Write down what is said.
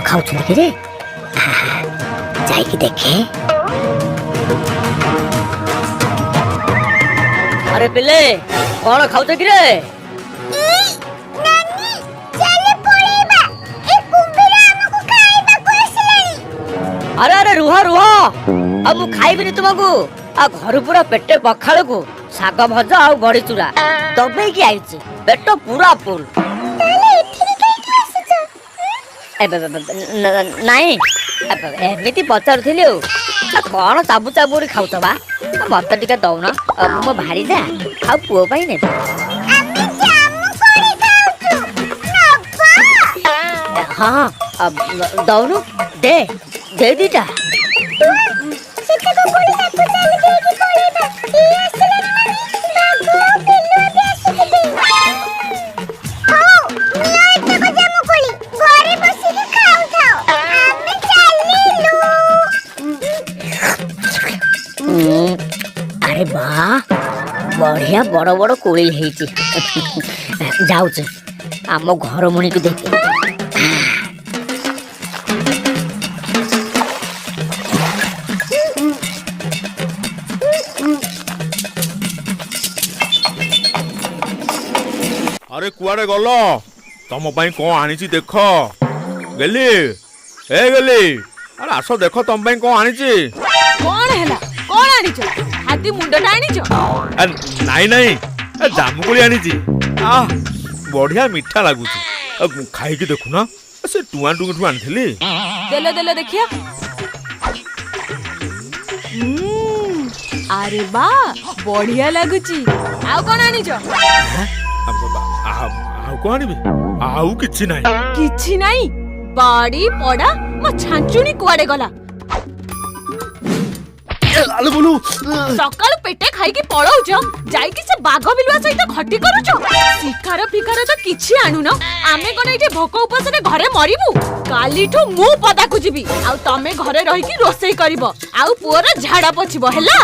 खाऊ कि रे जाइए देखे। अरे पिले कौन खाऊ कि रे? अरे अरे रुहा रुहा अब मु खाइबिनी तुमको आ घर पूरा पेटे पखाड़ को साग भजा आ बड़ी चूड़ा दबे की आइछि पेट पूरा फुल। नहीं एमती पचारुଥିଲି कौन चाबू चाबूरी खाऊ बा मत टिके दौना मो भारी जा आ पुओ पाई ने। हाँ दौनु दे दे दीटा। अरे वाह बढ़िया बड़ बड़ कोड़ी है जाऊ आम घर मुणी को देख। अरे कुआडे गल तम पाई कौन आनी देख गेली ए गेली अरे आस देख तम पाई कौन आनी कौन हैला कौन आनी हाथी मुंडटा आनी नाई नाई जामुकोली आनी बढ़िया मीठा लगुच खाई की देखु ना से टुआन टुकी आनी थी देलो देलो देखिया। अरे बा बढ़िया लगुची आउ कौन आनी आउ कौन आनी आउ किछि नाही किछि नाही बाड़ी पड़ा मो छांचुनी कुआडे गला आले बोलू सकाळ पेटे खाई की पळौछ जाई की से बाघ बिलुआ सहित खटी करूछ शिकार फिकार तो किछि आनु न आमे कोन एठी भोक उपास रे घरे मरिबु कालीठू मु पदा को जिबी आ तमे घरे रही की रोसई करबो आ पुओर झाड़ा पोछिबो हैला।